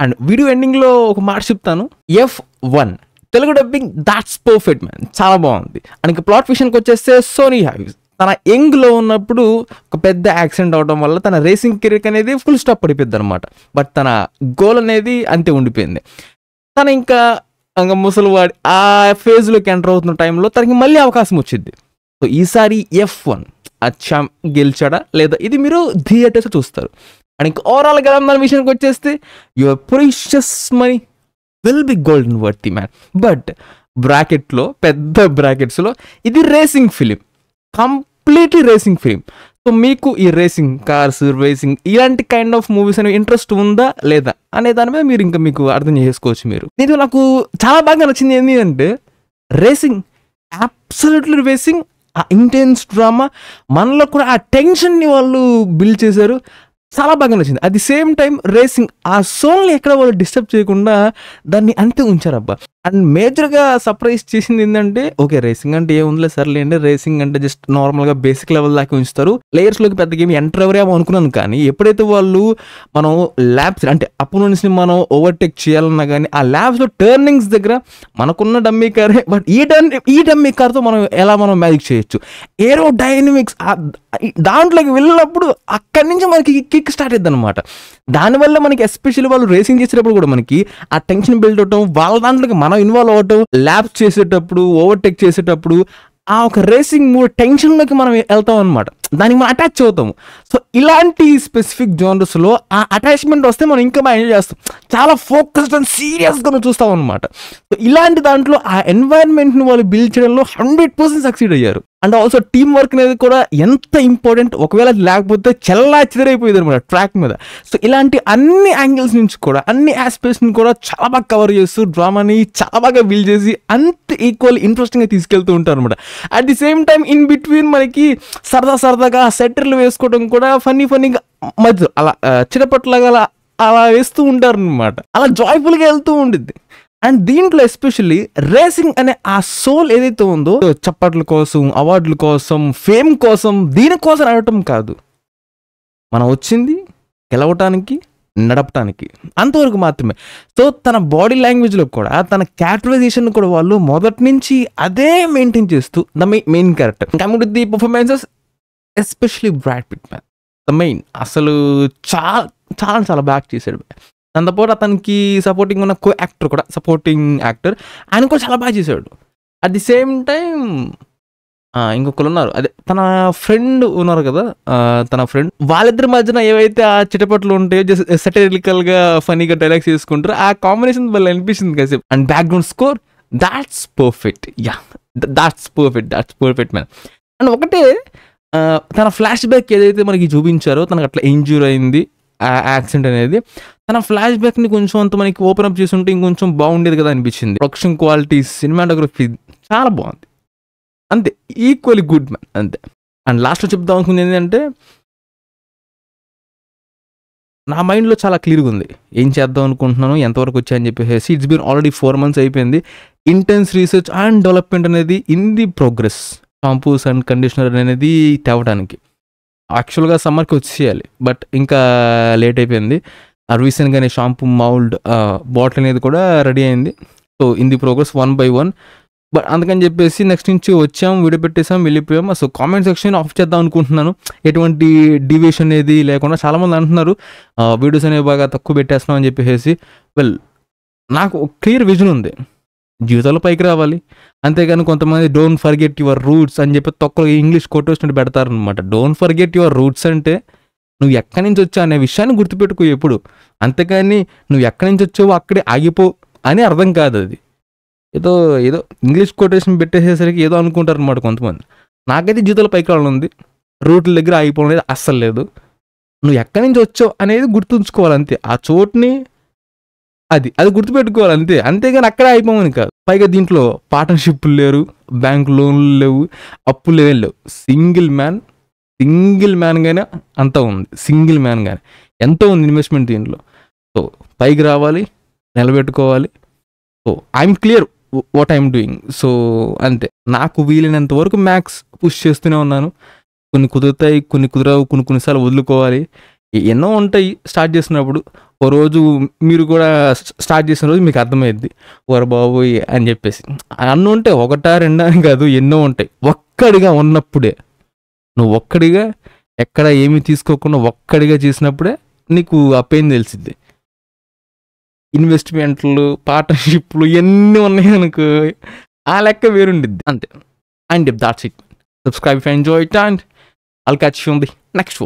And video ఎండింగ్లో ఒక మాట చెప్తాను. F1 Telugu dubbing that's perfect man, చాలా బాగుంది. అండ్ ఇంకా ప్లాట్ విషయానికి వచ్చేస్తే సోనీ హ్యావ్స్ తన యంగ్లో ఉన్నప్పుడు ఒక పెద్ద యాక్సిడెంట్ అవడం వల్ల తన రేసింగ్ కెరీర్ అనేది ఫుల్ స్టాప్ పడిపోయింది అనమాట. బట్ తన గోల్ అనేది అంతే ఉండిపోయింది. తను ఇంకా ముసలివాడి ఆ ఫేజ్లోకి ఎంటర్ అవుతున్న టైంలో తనకి మళ్ళీ అవకాశం వచ్చింది. సో ఈసారి F1 గెలిచాడా లేదా ఇది మీరు థియేటర్స్ చూస్తారు. అండ్ ఇంకా ఓవరాల్గా దాని విషయానికి వచ్చేస్తే your precious money will be golden worthy man. But బ్రాకెట్లో పెద్ద బ్రాకెట్స్లో ఇది racing film, completely racing film. So మీకు ఈ రేసింగ్ కార్స్, రేసింగ్ ఇలాంటి కైండ్ ఆఫ్ మూవీస్ అనేవి ఇంట్రెస్ట్ ఉందా లేదా అనే దాని మీద మీరు ఇంకా మీకు అర్థం చేసుకోవచ్చు. మీరు దీంట్లో నాకు చాలా బాగా నచ్చింది ఏంటి అంటే రేసింగ్, అబ్సల్యూట్లీ రేసింగ్, ఆ ఇంటెన్స్ డ్రామా, మనలో కూడా ఆ టెన్షన్ని వాళ్ళు బిల్డ్ చేశారు. చాలా బాగా నచ్చింది. At the same time racing ఆ సోల్ని ఎక్కడ వాళ్ళు డిస్టర్బ్ చేయకుండా దాన్ని అంతే ఉంచారబ్బా. అండ్ మేజర్గా సర్ప్రైజ్ చేసింది ఏంటంటే ఓకే రేసింగ్ అంటే ఏముందిలే సర్లేండి, రేసింగ్ అంటే జస్ట్ నార్మల్గా బేసిక్ లెవెల్ దాకా ఉంచుతారు, ప్లేయర్స్లోకి పెద్ద గేమ్ ఎంటర్ ఎవరేమో అనుకున్నాను. కానీ ఎప్పుడైతే వాళ్ళు మనం ల్యాబ్స్ అంటే అపోనెంట్స్ని మనం ఓవర్టేక్ చేయాలన్నా కానీ ఆ ల్యాబ్స్లో టర్నింగ్స్ దగ్గర మనకున్న డమ్మీ కారే, బట్ ఈ డమ్మీ కార్తో మనం ఎలా మ్యాజిక్ చేయొచ్చు, ఏరో డైనమిక్స్ దాంట్లోకి వెళ్ళినప్పుడు అక్కడి నుంచి మనకి కిక్ స్టార్ట్ అవుతుంది అనమాట. దానివల్ల మనకి ఎస్పెషల్లీ వాళ్ళు రేసింగ్ చేసేటప్పుడు కూడా మనకి ఆ టెన్షన్ బిల్డ్ అవటం, వాళ్ళ దాంట్లోకి మనం ఇన్వాల్వ్ అవ్వటం, ల్యాబ్స్ చేసేటప్పుడు, ఓవర్టేక్ చేసేటప్పుడు ఆ ఒక రేసింగ్ మూడ్ టెన్షన్లోకి మనం వెళ్తాం అనమాట, దానికి మనం అటాచ్ అవుతాము. సో ఇలాంటి స్పెసిఫిక్ జోనర్స్లో ఆ అటాచ్మెంట్ వస్తే మనం ఇంకా బాగా ఎంజాయ్ చేస్తాం, చాలా ఫోకస్డ్ అండ్ సీరియస్గా చూస్తాం అనమాట. సో ఇలాంటి దాంట్లో ఆ ఎన్వైరన్మెంట్ని వాళ్ళు బిల్డ్ చేయడంలో 100% సక్సీడ్ అయ్యారు. అండ్ ఆల్సో టీమ్ వర్క్ అనేది కూడా ఎంత ఇంపార్టెంట్, ఒకవేళ లేకపోతే చెల్లా చెదరైపోయేది అనమాట ట్రాక్ మీద. సో ఇలాంటి అన్ని యాంగిల్స్ నుంచి కూడా అన్ని ఆస్పెక్ట్స్ని కూడా చాలా బాగా కవర్ చేస్తూ డ్రామాని చాలా బాగా బిల్డ్ చేసి అంత ఈక్వల్ ఇంట్రెస్టింగ్గా తీసుకెళ్తూ ఉంటారు అనమాట. At the same time in between మనకి సరదాగా సెటర్లు వేసుకోవడం కూడా ఫన్నీగా మధ్య అలా చిరపట్లాగా అలా వేస్తూ ఉంటారు అనమాట. అలా జాయ్ఫుల్గా వెళ్తూ ఉండిద్ది. అండ్ దీంట్లో ఎస్పెషల్లీ రేసింగ్ అనే ఆ సోల్ ఏదైతే ఉందో చప్పట్ల కోసం, అవార్డుల కోసం, ఫేమ్ కోసం, దీనికోసం ఆడటం కాదు, మనం వచ్చింది గెలవటానికి, నడపటానికి, అంతవరకు మాత్రమే. సో తన బాడీ లాంగ్వేజ్లో కూడా తన క్యారెక్టరైజేషన్ కూడా వాళ్ళు మొదటి నుంచి అదే మెయింటైన్ చేస్తూ the main character. Coming to the performances especially Brad Pitt man the main, అసలు చాలా బాగా చేశాడు. దాంతోపాటు అతనికి సపోర్టింగ్ ఉన్న కో యాక్టర్ కూడా, సపోర్టింగ్ యాక్టర్, ఆయన కూడా చాలా బాగా చేశాడు. అట్ ది సేమ్ టైం ఇంకొకరు ఉన్నారు, అదే తన ఫ్రెండ్ ఉన్నారు కదా, తన ఫ్రెండ్, వాళ్ళిద్దరి మధ్యన ఏవైతే ఆ చిటపట్లు ఉంటాయో జస్ట్ సెటరికల్గా ఫనీగా డైలాగ్స్ చేసుకుంటారో ఆ కాంబినేషన్ వాళ్ళు అనిపిస్తుంది కాసేపు. And background score that's perfect, that's perfect man. And ఒకటే తన ఫ్లాష్ బ్యాక్ ఏదైతే మనకి చూపించారో, తనకు అట్లా ఇంజ్యూర్ అయింది ఆ యాక్సిడెంట్ అనేది, తన ఫ్లాష్ బ్యాక్ని కొంచెం అంత మనకి ఓపెన్ అప్ చేస్తుంటే ఇంకొంచెం బాగుండేది కదా అనిపించింది. ప్రొడక్షన్ క్వాలిటీ, సినిమాటోగ్రఫీ చాలా బాగుంది, అంతే ఈక్వల్లీ గుడ్ మ్యాన్ అంతే. అండ్ లాస్ట్లో చెప్దాం అనుకుంది ఏంటంటే నా మైండ్లో చాలా క్లియర్గా ఉంది ఏం చేద్దాం అనుకుంటున్నాను, ఎంతవరకు వచ్చాయని చెప్పేసి. ఇట్స్ బీన్ ఆల్రెడీ 4 months అయిపోయింది. ఇంటెన్స్ రీసెర్చ్ అండ్ డెవలప్మెంట్ అనేది in the progress. Shampoos and conditioner అనేది తేవడానికి యాక్చువల్గా సమ్మర్కి వచ్చేయాలి, బట్ ఇంకా లేట్ అయిపోయింది. రీసెంట్గానే షాంపూ మౌల్డ్ బాటిల్ అనేది కూడా రెడీ అయింది. So in the progress 1 by 1. But అందుకని చెప్పేసి నెక్స్ట్ నుంచి వచ్చాం, వీడియో పెట్టేసాం, వెళ్ళిపోయాం. సో కామెంట్ సెక్షన్ ఆఫ్ చేద్దాం అనుకుంటున్నాను, ఎటువంటి డివియేషన్ అనేది లేకుండా. చాలామంది అంటున్నారు వీడియోస్ అనేవి బాగా తక్కువ పెట్టేస్తున్నాం అని చెప్పేసి. వెల్, నాకు క్లియర్ విజన్ ఉంది, జీవితంలో పైకి రావాలి, అంతేగాని కొంతమంది డోంట్ ఫర్గెట్ యువర్ రూట్స్ అని చెప్పి తొక్కలో ఇంగ్లీష్ కొట్టేసినట్టు పెడతారనమాట. డోంట్ ఫర్గెట్ యువర్ రూట్స్ అంటే నువ్వు ఎక్కడి నుంచి వచ్చావు అనే విషయాన్ని గుర్తుపెట్టుకో ఎప్పుడు, అంతేకాని నువ్వు ఎక్కడి నుంచి వచ్చావో అక్కడే ఆగిపో అని అర్థం కాదు. అది ఏదో ఇంగ్లీష్ కొటేషన్ పెట్టేసేసరికి ఏదో అనుకుంటారు అనమాట కొంతమంది. నాకైతే జీవితంలో పైకి రావాలని ఉంది, రూట్ల దగ్గర ఆగిపోవడం అనేది అస్సలు లేదు. నువ్వు ఎక్కడి నుంచి వచ్చావు అనేది గుర్తుంచుకోవాలి అంతే, ఆ చోటుని అది గుర్తుపెట్టుకోవాలి అంతే, అంతేగాని అక్కడే అయిపోమని కాదు. పైగా దీంట్లో పార్ట్నర్షిప్లు లేరు, బ్యాంక్ లోన్లు లేవు, అప్పులు లేవు. సింగిల్ మ్యాన్గానే అంతా ఉంది, సింగిల్ మ్యాన్గానే ఎంతో ఉంది ఇన్వెస్ట్మెంట్ దీంట్లో. సో పైకి రావాలి, నిలబెట్టుకోవాలి. So I'm clear what I'm doing. So అంతే, నాకు వీలైనంత వరకు మ్యాక్స్ పుష్ చేస్తూనే ఉన్నాను. కొన్ని కుదురుతాయి, కొన్ని కుదరవు, కొన్నిసార్లు వదులుకోవాలి. ఎన్నో ఉంటాయి స్టార్ట్ చేసినప్పుడు. ఓ రోజు మీరు కూడా స్టార్ట్ చేసిన రోజు మీకు అర్థమైద్ది, ఓర బాబోయ్ అని చెప్పేసి. అన్నీ ఉంటాయి, ఒకటా రెండా అని కాదు, ఎన్నో ఉంటాయి. ఒక్కడిగా ఉన్నప్పుడే, నువ్వు ఒక్కడిగా ఎక్కడ ఏమీ తీసుకోకుండా ఒక్కడిగా చేసినప్పుడే నీకు ఆ పెయిన్ తెలిసిద్ది. ఇన్వెస్ట్మెంట్లు, పార్ట్నర్షిప్లు ఎన్ని ఉన్నాయి అనుకో, ఆ లెక్క వేరుండిద్ది అంతే. And that's it. Subscribe if you enjoy it and I'll catch you on the next one.